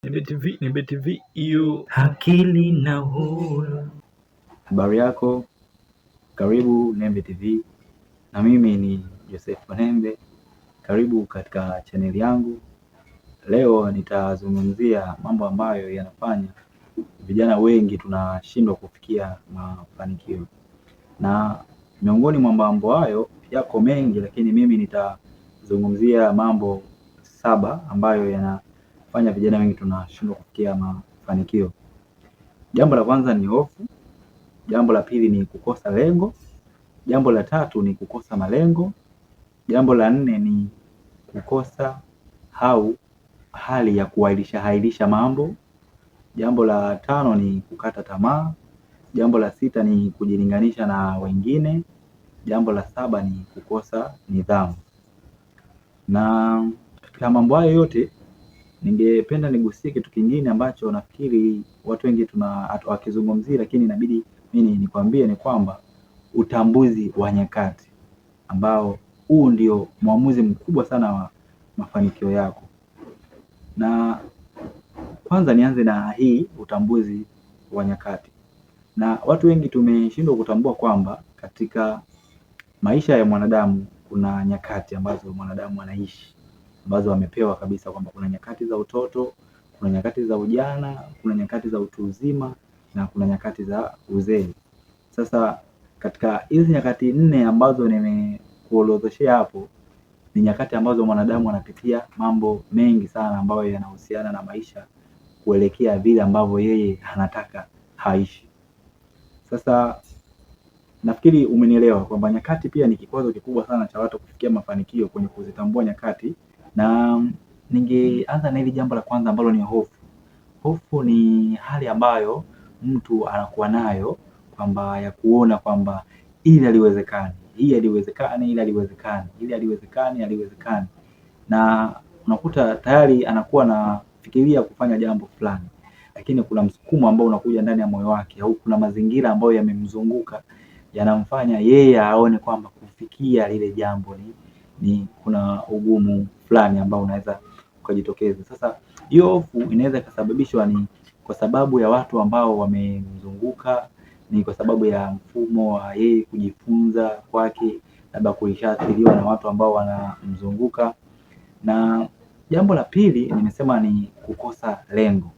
Nembe TV hiyo akili na huru. Habari yako, karibu Nembe TV na mimi ni Joseph Nembe. Karibu katika chaneli yangu. Leo nitazungumzia mambo ambayo yanafanya vijana wengi tunashindwa kufikia mafanikio, na miongoni mwa mambo hayo yako mengi, lakini mimi nitazungumzia mambo 7 ambayo yanafanya vijana wengi tunashindwa kufikia mafanikio. Jambo la kwanza ni hofu. Jambo la pili ni kukosa lengo. Jambo la tatu ni kukosa malengo. Jambo la 4 ni kukosa au hali ya kuahirisha mambo. Jambo la 5 ni kukata tamaa. Jambo la 6 ni kujilinganisha na wengine. Jambo la 7 ni kukosa nidhamu. Na katika mambo hayo yote ningependa nigusie kitu kingine ambacho nafikiri watu wengi wakizungumzia, lakini inabidi mimi nikwambie ni kwamba utambuzi wa nyakati, ambao huu ndio muamuzi mkubwa sana wa mafanikio yako. Na kwanza nianze na hii utambuzi wa nyakati. Na watu wengi tumeshindwa kutambua kwamba katika maisha ya mwanadamu kuna nyakati ambazo mwanadamu anaishi, ambazo amepewa kabisa, kwamba kuna nyakati za utoto, kuna nyakati za ujana, kuna nyakati za utu uzima na kuna nyakati za uzee. Sasa katika hizi nyakati 4 ambazo nimekuorodheshea hapo, ni nyakati ambazo mwanadamu anapitia mambo mengi sana ambayo yanahusiana na maisha kuelekea vile ambavyo yeye anataka haishi. Sasa nafikiri umenielewa kwamba nyakati pia ni kikwazo kikubwa sana cha watu kufikia mafanikio, kwenye kuzitambua nyakati. Na ningeanza na hili jambo la kwanza ambalo ni hofu. Hofu ni hali ambayo mtu anakuwa nayo, kwamba ya kuona kwamba ili haliwezekani, hii haliwezekani, ili haliwezekani, ili haliwezekani, haliwezekani. Na unakuta tayari anakuwa anafikiria kufanya jambo fulani, lakini kuna msukumo ambao unakuja ndani ya moyo wake, au kuna mazingira ambayo yamemzunguka yanamfanya yeye aone kwamba kufikia lile jambo ni kuna ugumu fulani ambao unaweza ukajitokeza. Sasa hiyo hofu inaweza ikasababishwa ni kwa sababu ya watu ambao wamemzunguka, ni kwa sababu ya mfumo wa yeye kujifunza kwake, labda kulishaathiriwa na watu ambao wanamzunguka. Na jambo la pili nimesema ni kukosa lengo.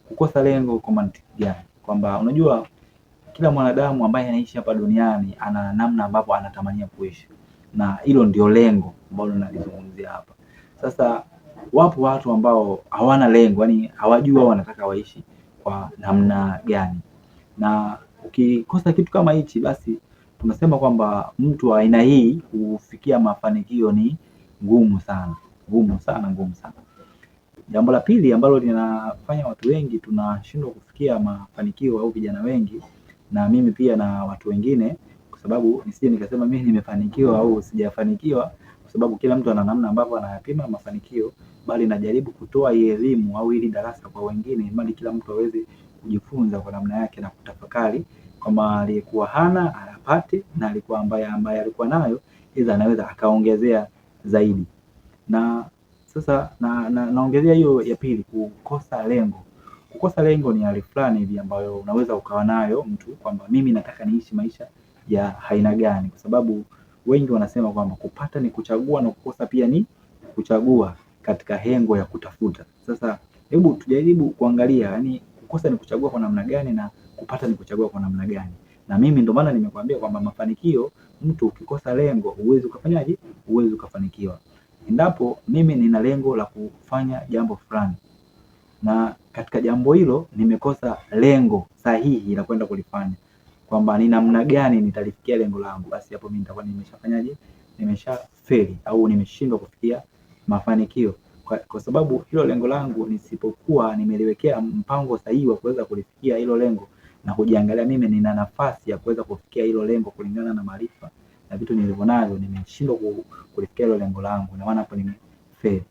Kukosa lengo kwa mantiki gani? Kwamba unajua kila mwanadamu ambaye anaishi hapa duniani ana namna ambavyo anatamania kuishi, na hilo ndio lengo ambalo nalizungumzia hapa. Sasa wapo watu ambao hawana lengo, yani hawajui wao wanataka waishi kwa namna gani. Na ukikosa kitu kama hichi, basi tunasema kwamba mtu wa aina hii kufikia mafanikio ni ngumu sana, ngumu sana, ngumu sana. Jambo la pili ambalo linafanya watu wengi tunashindwa kufikia mafanikio, au vijana wengi na mimi pia na watu wengine, kwa sababu nisije nikasema mimi nimefanikiwa au sijafanikiwa, kwa sababu kila mtu ana namna ambavyo anayapima mafanikio, bali najaribu kutoa hii elimu au hili darasa kwa wengine, ili kila mtu aweze kujifunza kwa namna yake na kutafakari kama aliyekuwa hana anapate, na alikuwa ambaye alikuwa nayo iza anaweza akaongezea zaidi. Na sasa naongezea hiyo ya pili, kukosa lengo. Kukosa lengo ni hali fulani hivi ambayo unaweza ukawa nayo mtu, kwamba mimi nataka niishi maisha ya aina gani, kwa sababu wengi wanasema kwamba kupata ni kuchagua na kukosa pia ni kuchagua, katika hengo ya kutafuta. Sasa hebu tujaribu kuangalia, yani kukosa ni kuchagua kwa namna gani na kupata ni kuchagua kwa namna gani. Na mimi ndio maana nimekuambia kwamba mafanikio, mtu ukikosa lengo huwezi ukafanyaje, huwezi ukafanikiwa. Endapo mimi nina lengo la kufanya jambo fulani, na katika jambo hilo nimekosa lengo sahihi la kwenda kulifanya, kwamba ni namna gani nitalifikia lengo langu, basi hapo mimi nitakuwa nimeshafanyaje, nimeshafeli au nimeshindwa kufikia mafanikio. Kwa sababu hilo lengo langu nisipokuwa nimeliwekea mpango sahihi wa kuweza kulifikia hilo lengo, na kujiangalia mimi nina nafasi ya kuweza kufikia hilo lengo kulingana na maarifa na vitu nilivyonavyo, nimeshindwa kulifikia hilo lengo langu, na maana hapo nimefeli.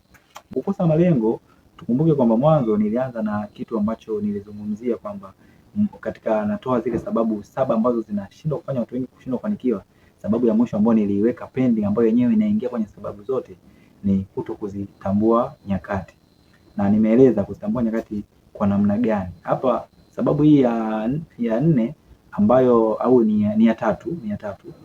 Kukosa malengo, tukumbuke kwamba mwanzo nilianza na kitu ambacho nilizungumzia kwamba katika natoa zile sababu 7 ambazo zinashindwa kufanya watu wengi kushindwa kufanikiwa. Sababu ya mwisho ambayo niliiweka pending, ambayo yenyewe inaingia kwenye sababu zote, ni kutokuzitambua nyakati. na nimeeleza kuzitambua nyakati kwa namna gani. Hapa sababu hii ya nne ambayo au ni ya tatu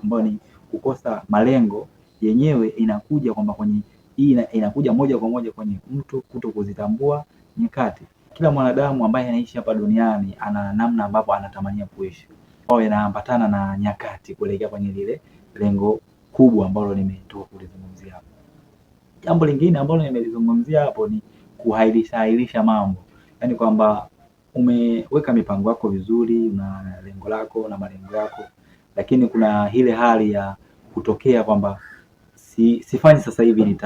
ambayo ni kukosa malengo yenyewe, inakuja kwamba kwenye hii inakuja moja kwa moja kwenye mtu kuto kuzitambua nyakati. Kila mwanadamu ambaye anaishi hapa duniani ana namna ambapo anatamania kuishi, au inaambatana na nyakati kuelekea kwenye lile lengo kubwa ambalo nimetoka kulizungumzia hapo. Jambo lingine ambalo nimelizungumzia hapo ni kuhairisha mambo, yaani kwamba umeweka mipango yako vizuri na lengo lako na malengo yako, lakini kuna ile hali ya kutokea kwamba sifanyi sasa hivi,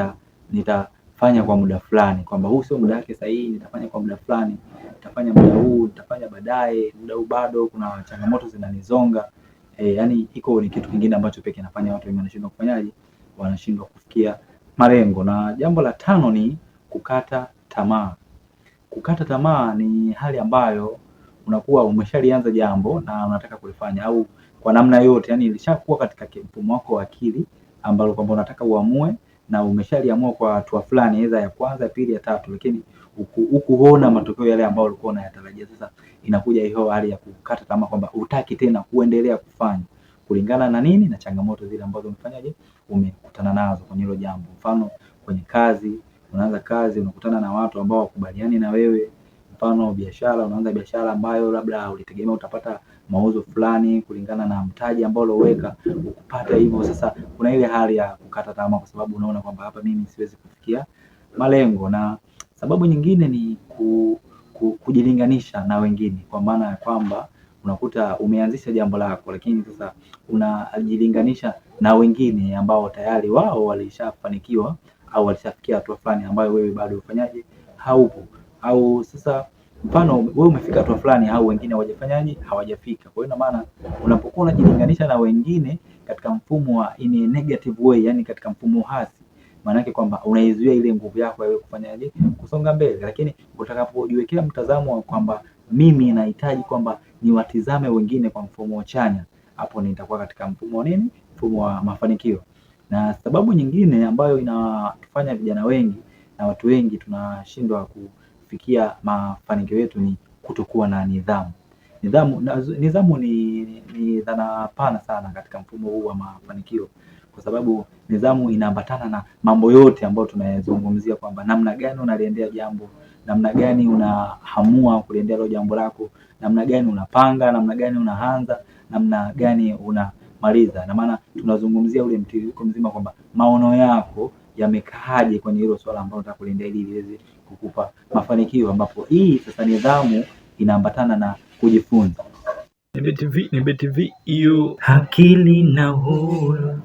nitafanya kwa muda fulani, kwamba huu sio muda wake sahihi, nitafanya kwa muda fulani, nitafanya muda huu, nitafanya baadaye, muda huu bado kuna changamoto zinanizonga. Yani iko ni kitu kingine ambacho pekee kinafanya watu wengi wanashindwa kufanyaje, wanashindwa kufikia malengo. Na jambo la tano ni kukata tamaa. Kukata tamaa ni hali ambayo unakuwa umeshalianza jambo na unataka kulifanya, au kwa namna yote, yani ilishakuwa katika mfumo wako wa akili ambalo kwamba unataka uamue na umeshaliamua kwa hatua fulani, aidha ya kwanza, pili, ya tatu, lakini hukuona matokeo yale ambayo ulikuwa unayatarajia. Sasa inakuja hiyo hali ya kukata tamaa kwamba hutaki tena kuendelea kufanya kulingana na nini, na changamoto zile ambazo umekutana nazo kwenye hilo jambo. Mfano kwenye kazi, unaanza kazi unakutana na watu ambao wakubaliani na wewe. Mfano biashara, unaanza biashara ambayo labda ulitegemea utapata mauzo fulani kulingana na mtaji ambao ulioweka, ukupata hivyo. Sasa kuna ile hali ya kukata tamaa kwa sababu unaona kwamba hapa mimi siwezi kufikia malengo. Na sababu nyingine ni kujilinganisha na wengine, kwa maana ya kwamba unakuta umeanzisha jambo lako, lakini sasa unajilinganisha na wengine ambao tayari wao walishafanikiwa au walishafikia hatua fulani ambayo wewe bado ufanyaje, haupo. Au sasa mfano wewe umefika hatua fulani au wengine hawajafanyaje, hawajafika. Kwa hiyo ina maana unapokuwa unajilinganisha na wengine katika mfumo wa in a negative way, yani katika mfumo hasi, maana yake kwamba unaizuia ile nguvu yako wewe kufanyaje, kusonga mbele. Lakini utakapojiwekea mtazamo wa kwamba mimi nahitaji kwamba niwatizame wengine kwa mfumo chanya, hapo nitakuwa katika mfumo wa nini, mfumo wa mafanikio. Na sababu nyingine ambayo inatufanya vijana wengi na watu wengi tunashindwa kufikia mafanikio yetu ni kutokuwa na nidhamu. Nidhamu ni dhana pana sana katika mfumo huu wa mafanikio, kwa sababu nidhamu inaambatana na mambo yote ambayo tunayazungumzia, kwamba namna gani unaliendea jambo, namna gani unahamua kuliendea hilo jambo lako, namna gani unapanga, namna gani unaanza, namna gani unamaliza. Na maana tunazungumzia ule mtiririko mzima kwamba maono yako yamekaaje kwenye hilo swala ambalo unataka kuliendea ili liweze kukupa mafanikio, ambapo hii sasa nidhamu inaambatana na kujifunza. Nembe TV hiyo akili na huru.